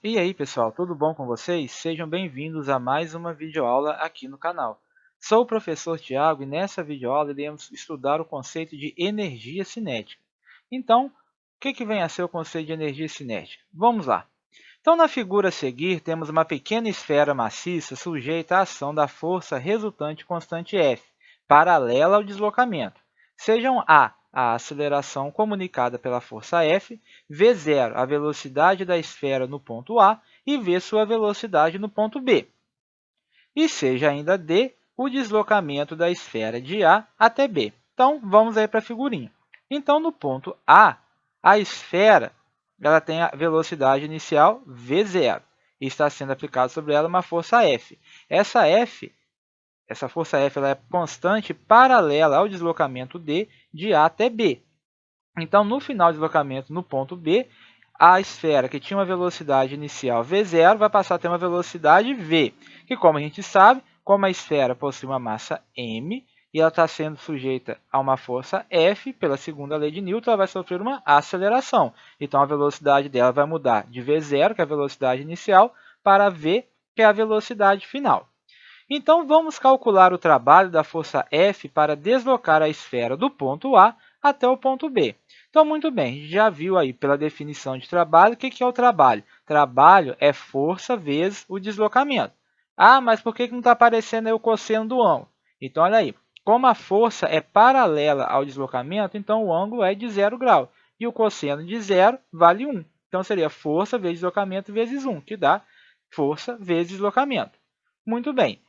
E aí, pessoal, tudo bom com vocês? Sejam bem-vindos a mais uma videoaula aqui no canal. Sou o professor Tiago e nessa videoaula iremos estudar o conceito de energia cinética. Então, o que vem a ser o conceito de energia cinética? Vamos lá. Então, na figura a seguir, temos uma pequena esfera maciça sujeita à ação da força resultante constante F, paralela ao deslocamento. Sejam a aceleração comunicada pela força F, v0, a velocidade da esfera no ponto A, e v, sua velocidade no ponto B. E seja ainda d, o deslocamento da esfera de A até B. Então, vamos aí para a figurinha. Então, no ponto a esfera ela tem a velocidade inicial v0 e está sendo aplicada sobre ela uma força F. Essa força F ela é constante paralela ao deslocamento d de A até B. Então, no final do deslocamento no ponto B, a esfera que tinha uma velocidade inicial v0 vai passar a ter uma velocidade v, que, como a gente sabe, como a esfera possui uma massa m e ela está sendo sujeita a uma força F, pela segunda lei de Newton, ela vai sofrer uma aceleração. Então, a velocidade dela vai mudar de v0, que é a velocidade inicial, para v, que é a velocidade final. Então, vamos calcular o trabalho da força F para deslocar a esfera do ponto A até o ponto B. Então, muito bem, a gente já viu aí pela definição de trabalho o que é o trabalho. Trabalho é força vezes o deslocamento. Ah, mas por que não está aparecendo aí o cosseno do ângulo? Então, olha aí, como a força é paralela ao deslocamento, então o ângulo é de 0 grau. E o cosseno de 0 vale 1. Então, seria força vezes deslocamento vezes 1, que dá força vezes deslocamento. Muito bem.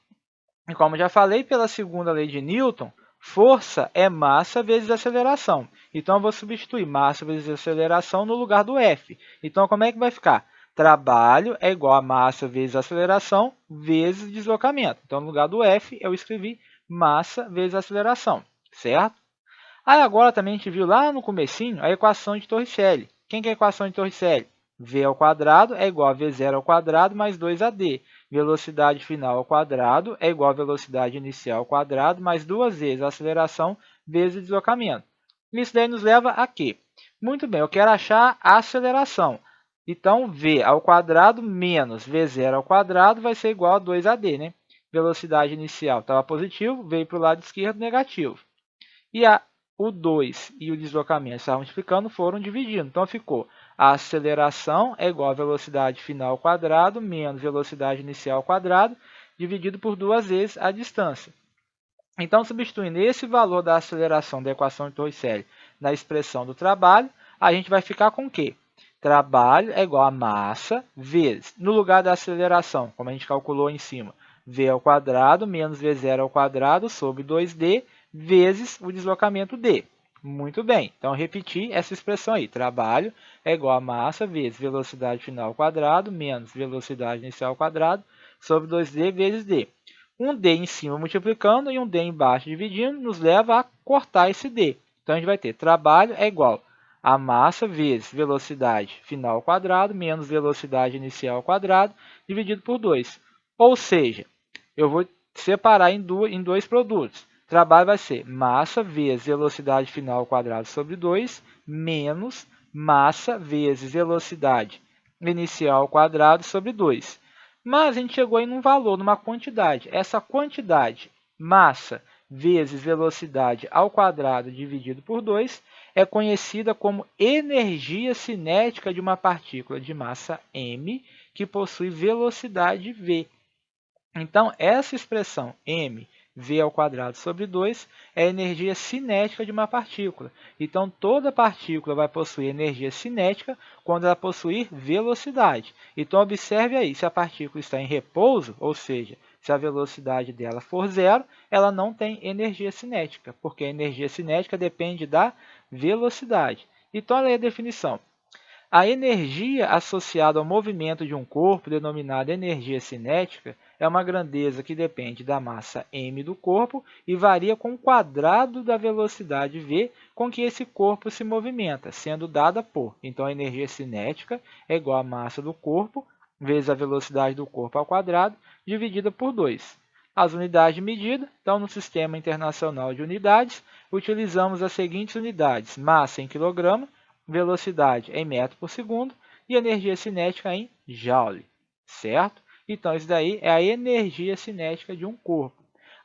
E como já falei, pela segunda lei de Newton, força é massa vezes aceleração. Então, eu vou substituir massa vezes aceleração no lugar do F. Então, como é que vai ficar? Trabalho é igual a massa vezes aceleração vezes deslocamento. Então, no lugar do F, eu escrevi massa vezes aceleração, certo? Aí, agora também a gente viu lá no comecinho a equação de Torricelli. Quem que é a equação de Torricelli? V ao quadrado é igual a V0 ao quadrado mais 2AD. Velocidade final ao quadrado é igual a velocidade inicial ao quadrado mais 2 vezes a aceleração vezes o deslocamento. Isso daí nos leva a quê? Muito bem, eu quero achar a aceleração. Então, V ao quadrado menos V0 ao quadrado vai ser igual a 2AD, né? Velocidade inicial estava positivo, veio para o lado esquerdo negativo. E o 2 e o deslocamento estavam multiplicando, foram dividindo. Então, ficou a aceleração é igual a velocidade final ao quadrado menos velocidade inicial ao quadrado, dividido por 2 vezes a distância. Então, substituindo esse valor da aceleração da equação de Torricelli na expressão do trabalho, a gente vai ficar com o quê? Trabalho é igual a massa vezes, no lugar da aceleração, como a gente calculou em cima, v ao quadrado menos v0 ao quadrado sobre 2d vezes o deslocamento d. Muito bem, então repetir essa expressão aí. Trabalho é igual a massa vezes velocidade final ao quadrado menos velocidade inicial ao quadrado sobre 2d vezes d. Um d em cima multiplicando e um d embaixo dividindo nos leva a cortar esse d. Então, a gente vai ter trabalho é igual a massa vezes velocidade final ao quadrado menos velocidade inicial ao quadrado dividido por 2. Ou seja, eu vou separar em dois produtos. Trabalho vai ser massa vezes velocidade final ao quadrado sobre 2 menos massa vezes velocidade inicial ao quadrado sobre 2. Mas a gente chegou aí num valor, numa quantidade. Essa quantidade, massa vezes velocidade ao quadrado dividido por 2, é conhecida como energia cinética de uma partícula de massa m que possui velocidade v. Então, essa expressão mv ao quadrado sobre 2 é a energia cinética de uma partícula. Então, toda partícula vai possuir energia cinética quando ela possuir velocidade. Então, observe aí, se a partícula está em repouso, ou seja, se a velocidade dela for zero, ela não tem energia cinética, porque a energia cinética depende da velocidade. Então, olha aí a definição. A energia associada ao movimento de um corpo, denominada energia cinética, é uma grandeza que depende da massa m do corpo e varia com o quadrado da velocidade v com que esse corpo se movimenta, sendo dada por. Então, a energia cinética é igual à massa do corpo vezes a velocidade do corpo ao quadrado, dividida por 2. As unidades de medida, então, no Sistema Internacional de Unidades, utilizamos as seguintes unidades: massa em quilograma, velocidade em metro por segundo e energia cinética em joule, certo? Então, isso daí é a energia cinética de um corpo.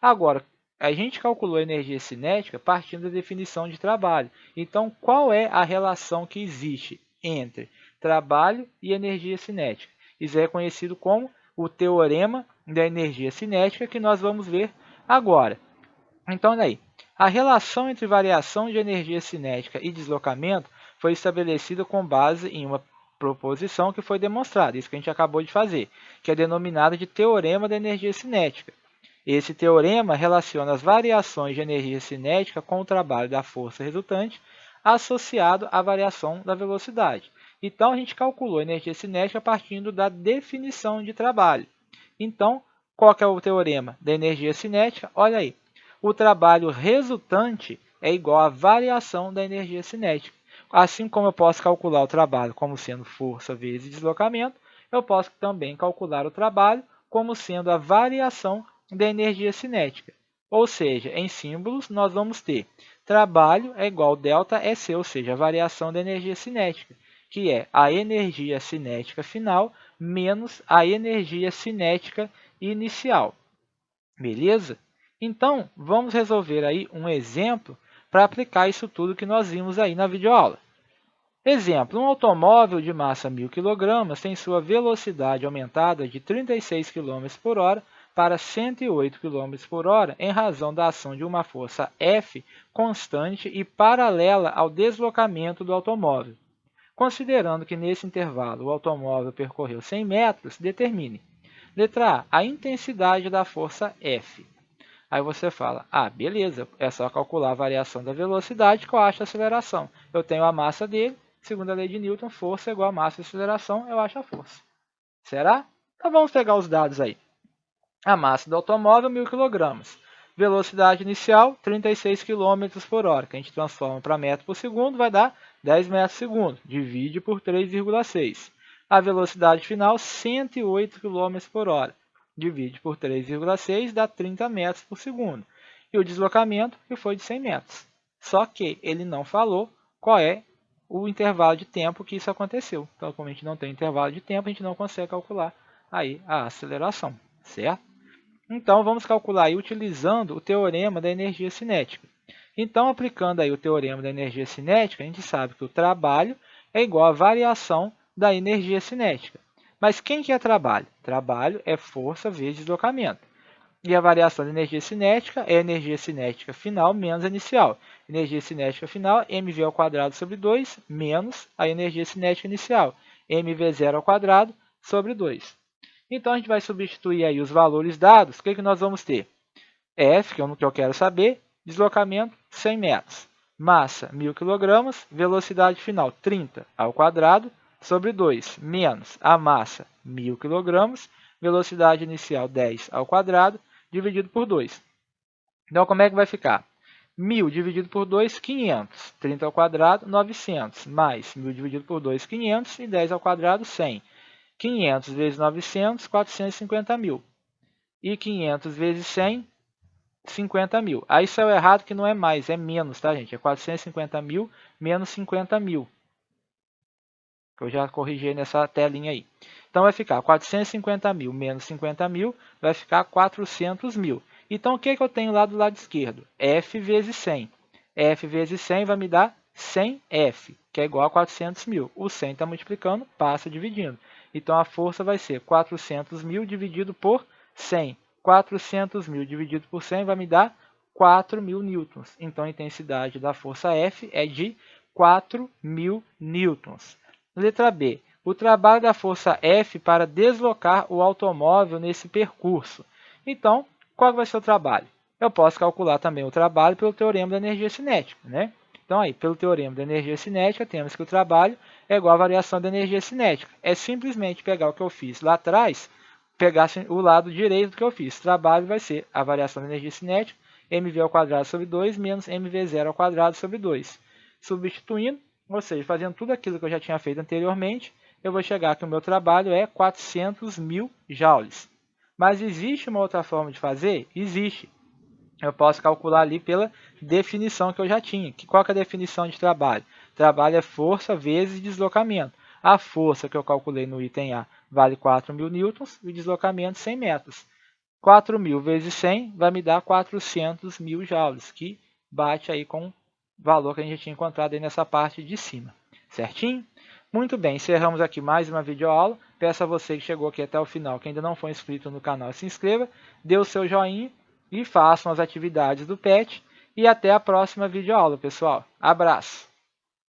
Agora, a gente calculou a energia cinética partindo da definição de trabalho. Então, qual é a relação que existe entre trabalho e energia cinética? Isso é conhecido como o teorema da energia cinética, que nós vamos ver agora. Então, daí, a relação entre variação de energia cinética e deslocamento foi estabelecida com base em uma proposição que foi demonstrada, isso que a gente acabou de fazer, que é denominada de teorema da energia cinética. Esse teorema relaciona as variações de energia cinética com o trabalho da força resultante associado à variação da velocidade. Então, a gente calculou a energia cinética partindo da definição de trabalho. Então, qual que é o teorema da energia cinética? Olha aí, o trabalho resultante é igual à variação da energia cinética. Assim como eu posso calcular o trabalho como sendo força vezes deslocamento, eu posso também calcular o trabalho como sendo a variação da energia cinética. Ou seja, em símbolos, nós vamos ter trabalho é igual a ΔEC, ou seja, a variação da energia cinética, que é a energia cinética final menos a energia cinética inicial. Beleza? Então, vamos resolver aí um exemplo para aplicar isso tudo que nós vimos aí na videoaula. Exemplo, um automóvel de massa 1.000 kg tem sua velocidade aumentada de 36 km por hora para 108 km por hora em razão da ação de uma força F constante e paralela ao deslocamento do automóvel. Considerando que nesse intervalo o automóvel percorreu 100 metros, determine. Letra A, a intensidade da força F. Aí você fala, beleza, é só calcular a variação da velocidade que eu acho a aceleração. Eu tenho a massa dele, segundo a lei de Newton, força é igual a massa e aceleração, eu acho a força. Será? Então vamos pegar os dados aí. A massa do automóvel, 1.000 kg. Velocidade inicial, 36 km por hora, que a gente transforma para metro por segundo, vai dar 10 metros por segundo. Divide por 3,6. A velocidade final, 108 km por hora. Divide por 3,6, dá 30 metros por segundo. E o deslocamento, que foi de 100 metros. Só que ele não falou qual é o intervalo de tempo que isso aconteceu. Então, como a gente não tem intervalo de tempo, a gente não consegue calcular aí a aceleração, certo? Então, vamos calcular aí utilizando o teorema da energia cinética. Então, aplicando aí o teorema da energia cinética, a gente sabe que o trabalho é igual à variação da energia cinética. Mas quem que é trabalho? Trabalho é força vezes deslocamento. E a variação da energia cinética é a energia cinética final menos a inicial. Energia cinética final, mv ao quadrado sobre 2, menos a energia cinética inicial, mv0 ao quadrado sobre 2. Então, a gente vai substituir aí os valores dados. O que nós vamos ter? F, que é o que eu quero saber, deslocamento 100 metros. Massa, 1.000 kg, velocidade final 30 ao quadrado sobre 2, menos a massa, 1.000 kg, velocidade inicial 10 ao quadrado, dividido por 2. Então, como é que vai ficar? 1.000 dividido por 2, 500. 30 ao quadrado, 900. Mais 1.000 dividido por 2, 500. E 10 ao quadrado, 100. 500 vezes 900, 450 mil. E 500 vezes 100, 50 mil. Aí saiu errado que não é mais, é menos, tá, gente? É 450 mil menos 50 mil. Eu já corrigi nessa telinha aí. Então, vai ficar 450 mil menos 50 mil, vai ficar 400 mil. Então, o que eu tenho lá do lado esquerdo? F vezes 100. F vezes 100 vai me dar 100F, que é igual a 400 mil. O 100 está multiplicando, passa dividindo. Então, a força vai ser 400 mil dividido por 100. 400 mil dividido por 100 vai me dar 4.000 newtons. Então, a intensidade da força F é de 4.000 newtons. Letra B. O trabalho da força F para deslocar o automóvel nesse percurso. Então, qual vai ser o trabalho? Eu posso calcular também o trabalho pelo teorema da energia cinética, né? Então, aí, pelo teorema da energia cinética, temos que o trabalho é igual à variação da energia cinética. É simplesmente pegar o que eu fiz lá atrás, pegar o lado direito do que eu fiz. O trabalho vai ser a variação da energia cinética, mv ao quadrado sobre 2 menos mv0 ao quadrado sobre 2. Substituindo, ou seja, fazendo tudo aquilo que eu já tinha feito anteriormente, eu vou chegar que o meu trabalho é 400 mil joules. Mas existe uma outra forma de fazer? Existe. Eu posso calcular ali pela definição que eu já tinha. Qual que é a definição de trabalho? Trabalho é força vezes deslocamento. A força que eu calculei no item A vale 4.000 newtons e o deslocamento 100 metros. 4.000 vezes 100 vai me dar 400.000 joules, que bate aí com o valor que a gente tinha encontrado aí nessa parte de cima. Certinho? Muito bem, encerramos aqui mais uma videoaula. Peço a você que chegou aqui até o final, que ainda não foi inscrito no canal, se inscreva, dê o seu joinha e façam as atividades do PET. E até a próxima videoaula, pessoal. Abraço!